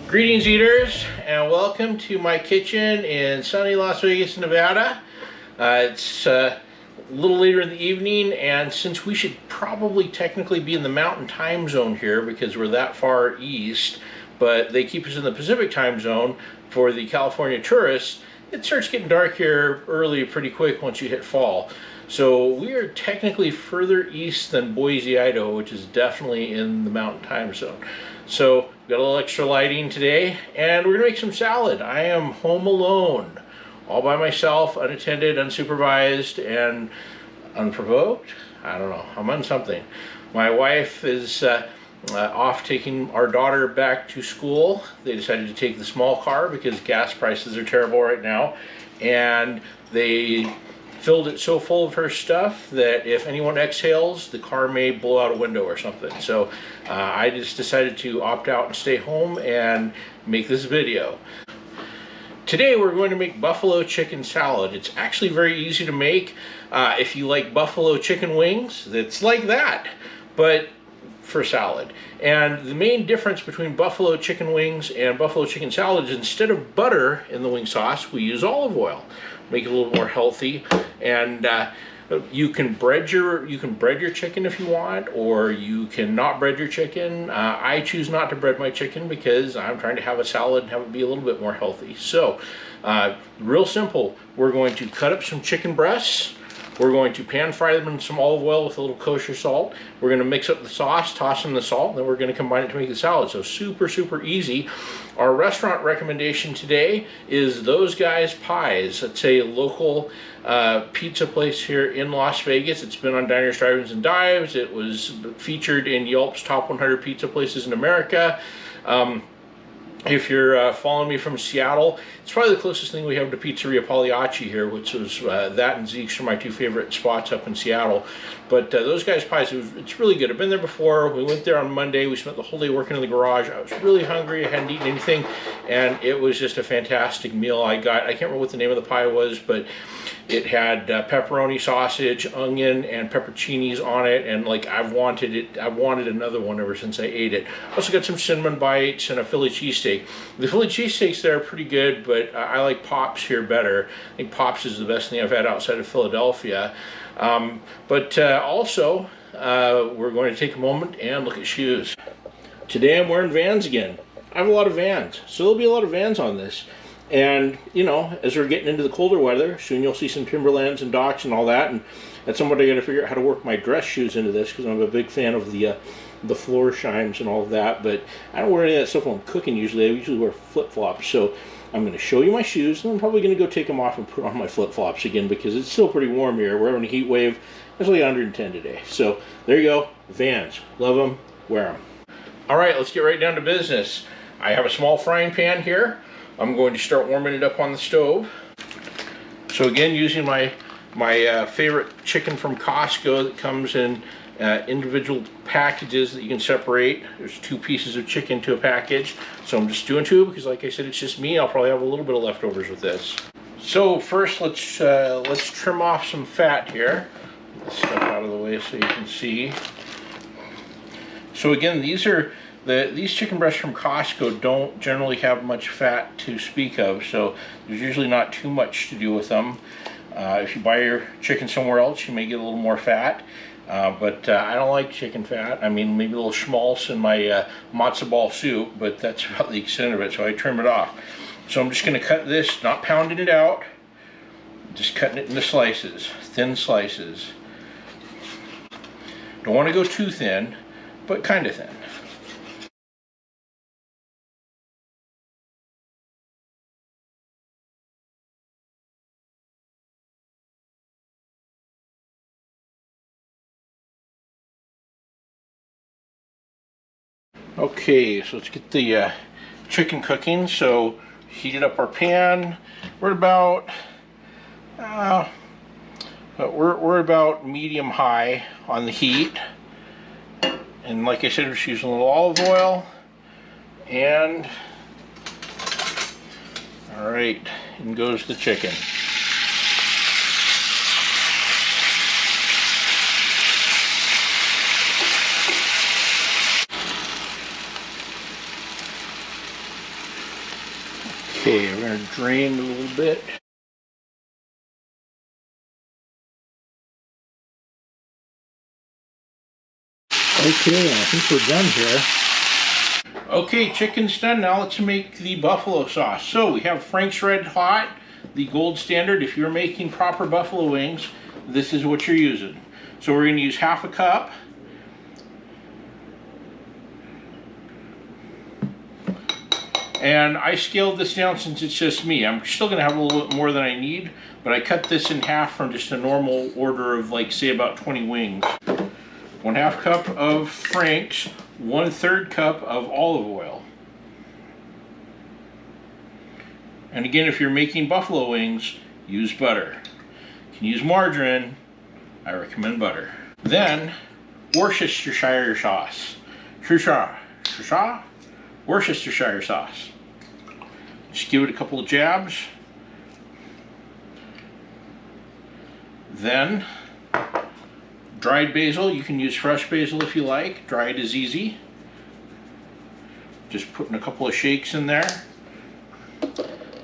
Greetings, eaters, and welcome to my kitchen in sunny Las Vegas, Nevada. It's a little later in the evening, and since we should probably technically be in the mountain time zone here because we're that far east, but they keep us in the Pacific time zone for the California tourists, it starts getting dark here early pretty quick once you hit fall. So we are technically further east than Boise, Idaho, which is definitely in the mountain time zone. So we've got a little extra lighting today, and we're gonna make some salad. I am home alone, all by myself, unattended, unsupervised, and unprovoked. I don't know, I'm on something. My wife is off taking our daughter back to school. They decided to take the small car because gas prices are terrible right now, and they filled it so full of her stuff that if anyone exhales, the car may blow out a window or something. So I just decided to opt out and stay home and make this video. Today we're going to make buffalo chicken salad. It's actually very easy to make. If you like buffalo chicken wings, it's like that, but for salad. And the main difference between buffalo chicken wings and buffalo chicken salad is instead of butter in the wing sauce, we use olive oil. Make it a little more healthy, and you can bread your chicken if you want, or you can not bread your chicken. I choose not to bread my chicken because I'm trying to have a salad and have it be a little bit more healthy. So, real simple. We're going to cut up some chicken breasts. We're going to pan fry them in some olive oil with a little kosher salt. We're going to mix up the sauce, toss in the salt, and then we're going to combine it to make the salad. So super, super easy. Our restaurant recommendation today is Those Guys Pies. It's a local pizza place here in Las Vegas. It's been on Diners, Drive-Ins, and Dives. It was featured in Yelp's Top 100 Pizza Places in America. If you're following me from Seattle, it's probably the closest thing we have to Pizzeria Pagliacci here, which was that and Zeke's are my two favorite spots up in Seattle. But Those Guys Pies, it's really good. I've been there before. We went there on Monday. We spent the whole day working in the garage. I was really hungry. I hadn't eaten anything, and it was just a fantastic meal. I can't remember what the name of the pie was, but it had pepperoni, sausage, onion, and pepperoncinis on it, and like I've wanted another one ever since I ate it. Also got some cinnamon bites and a Philly cheesesteak. The Philly cheesesteaks there are pretty good, but I like Pop's here better. I think Pop's is the best thing I've had outside of Philadelphia. Also, we're going to take a moment and look at shoes. Today I'm wearing Vans again. I have a lot of Vans, so there'll be a lot of Vans on this. And, you know, as we're getting into the colder weather, soon you'll see some Timberlands and Docs and all that. And at some point I got to figure out how to work my dress shoes into this because I'm a big fan of the floor shines and all of that. But I don't wear any of that stuff when I'm cooking usually. I usually wear flip-flops. So I'm going to show you my shoes, and I'm probably going to go take them off and put on my flip-flops again because it's still pretty warm here. We're having a heat wave. It's like 110 today. So there you go. Vans. Love them. Wear them. All right, let's get right down to business. I have a small frying pan here. I'm going to start warming it up on the stove. So again, using my favorite chicken from Costco that comes in individual packages that you can separate. There's 2 pieces of chicken to a package. So I'm just doing 2 because like I said, it's just me. I'll probably have a little bit of leftovers with this. So first let's trim off some fat here. Let's step out of the way so you can see. So again, these chicken breasts from Costco don't generally have much fat to speak of, so there's usually not too much to do with them. If you buy your chicken somewhere else, you may get a little more fat, but I don't like chicken fat. I mean, maybe a little schmaltz in my matzo ball soup, but that's about the extent of it, so I trim it off. So I'm just going to cut this, not pounding it out, just cutting it into slices, thin slices. Don't want to go too thin, but kind of thin. Okay, so let's get the chicken cooking. So heated up our pan. We're about medium high on the heat. And like I said, we're just using a little olive oil. And all right, in goes the chicken. Okay, we're going to drain a little bit. Okay, I think we're done here. Okay, chicken's done. Now let's make the buffalo sauce. So we have Frank's Red Hot, the gold standard. If you're making proper buffalo wings, this is what you're using. So we're going to use half a cup. And I scaled this down since it's just me. I'm still going to have a little bit more than I need, but I cut this in half from just a normal order of, like, say about 20 wings. 1/2 cup of Frank's, 1/3 cup of olive oil. And again, if you're making buffalo wings, use butter. You can use margarine. I recommend butter. Then, Worcestershire sauce. Worcestershire sauce. Just give it a couple of jabs. Then, dried basil. You can use fresh basil if you like. Dried is easy. Just putting a couple of shakes in there.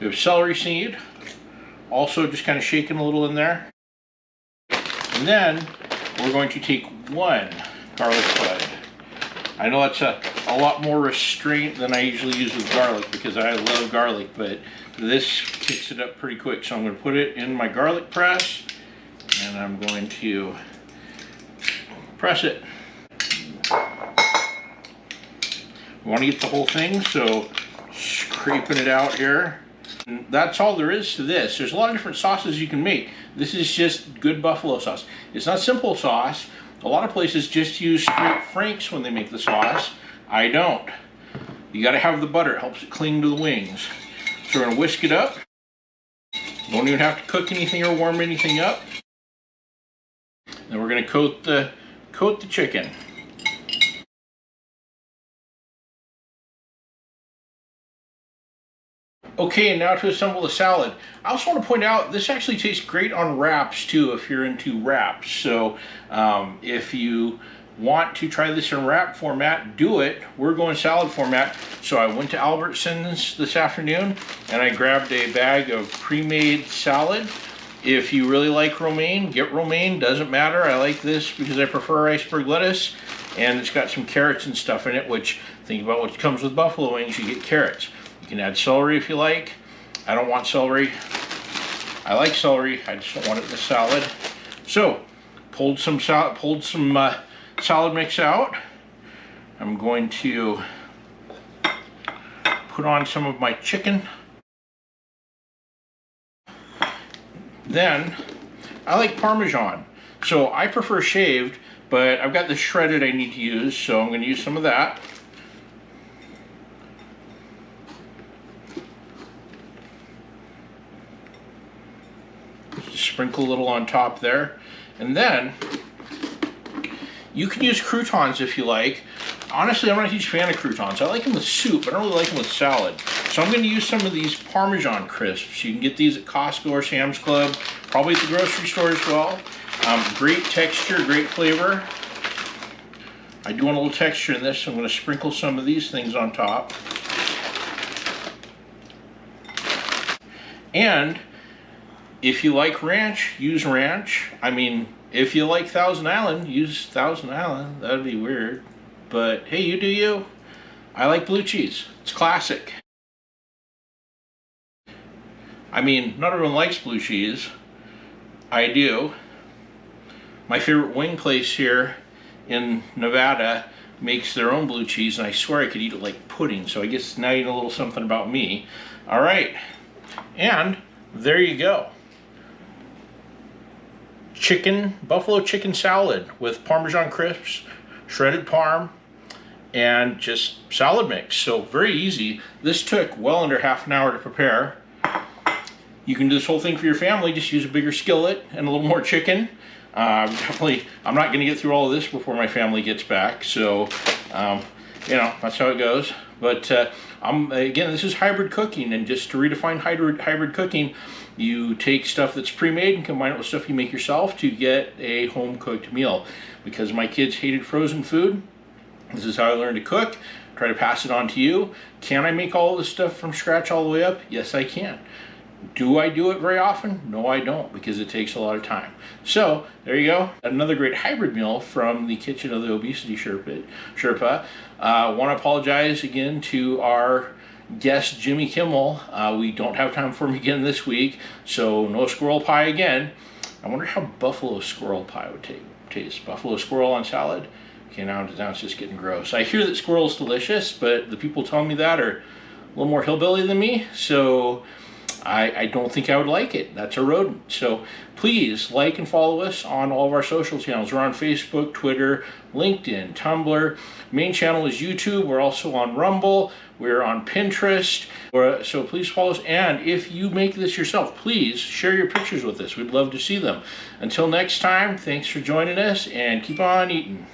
We have celery seed. Also just kind of shaking a little in there. And then we're going to take 1 garlic clove. I know that's a lot more restraint than I usually use with garlic because I love garlic, but this kicks it up pretty quick. So I'm going to put it in my garlic press and I'm going to press it. We want to get the whole thing, so scraping it out here. And that's all there is to this. There's a lot of different sauces you can make. This is just good buffalo sauce. It's not simple sauce. A lot of places just use straight Frank's when they make the sauce. I don't. You got to have the butter. It helps it cling to the wings. So we're going to whisk it up. Don't even have to cook anything or warm anything up. Then we're going to coat the chicken. Okay, and now to assemble the salad. I also want to point out this actually tastes great on wraps too if you're into wraps. So if you want to try this in wrap format, do it. We're going salad format. So I went to Albertsons this afternoon and I grabbed a bag of pre-made salad. If you really like romaine, get romaine, doesn't matter. I like this because I prefer iceberg lettuce, and it's got some carrots and stuff in it, which, think about what comes with buffalo wings, you get carrots. You can add celery if you like. I don't want celery. I like celery, I just don't want it in the salad. So, pulled some salad mix out. I'm going to put on some of my chicken. Then, I like Parmesan. So I prefer shaved, but I've got the shredded I need to use, so I'm going to use some of that. Just sprinkle a little on top there. And then, you can use croutons if you like. Honestly, I'm not a huge fan of croutons. I like them with soup, but I don't really like them with salad. So I'm going to use some of these Parmesan crisps. You can get these at Costco or Sam's Club, probably at the grocery store as well. Great texture, great flavor. I do want a little texture in this, so I'm going to sprinkle some of these things on top. And if you like ranch, use ranch. I mean, if you like Thousand Island, use Thousand Island. That'd be weird. But hey, you do you. I like blue cheese. It's classic. I mean, not everyone likes blue cheese. I do. My favorite wing place here in Nevada makes their own blue cheese, and I swear I could eat it like pudding, so I guess now you know a little something about me. All right, and there you go. Buffalo chicken salad with Parmesan crisps, shredded parm, and just salad mix. So very easy. This took well under half an hour to prepare. You can do this whole thing for your family. Just use a bigger skillet and a little more chicken. I'm not going to get through all of this before my family gets back. So, you know, that's how it goes. But again, this is hybrid cooking, and just to redefine hybrid cooking, you take stuff that's pre-made and combine it with stuff you make yourself to get a home-cooked meal. Because my kids hated frozen food, This is how I learned to cook. Try to pass it on to you. Can I make all this stuff from scratch all the way up? Yes, I can. Do I do it very often? No, I don't, because it takes a lot of time. So there you go. Another great hybrid meal from the kitchen of the Obesity Sherpa. Want to apologize again to our guest, Jimmy Kimmel. We don't have time for him again this week, so no squirrel pie again. I wonder how buffalo squirrel pie would taste. Buffalo squirrel on salad? Okay, now it's just getting gross. I hear that squirrel's delicious, but the people telling me that are a little more hillbilly than me, so I don't think I would like it. That's a rodent. So please like and follow us on all of our social channels. We're on Facebook, Twitter, LinkedIn, Tumblr. Main channel is YouTube. We're also on Rumble. We're on Pinterest. So please follow us. And if you make this yourself, please share your pictures with us. We'd love to see them. Until next time, thanks for joining us and keep on eating.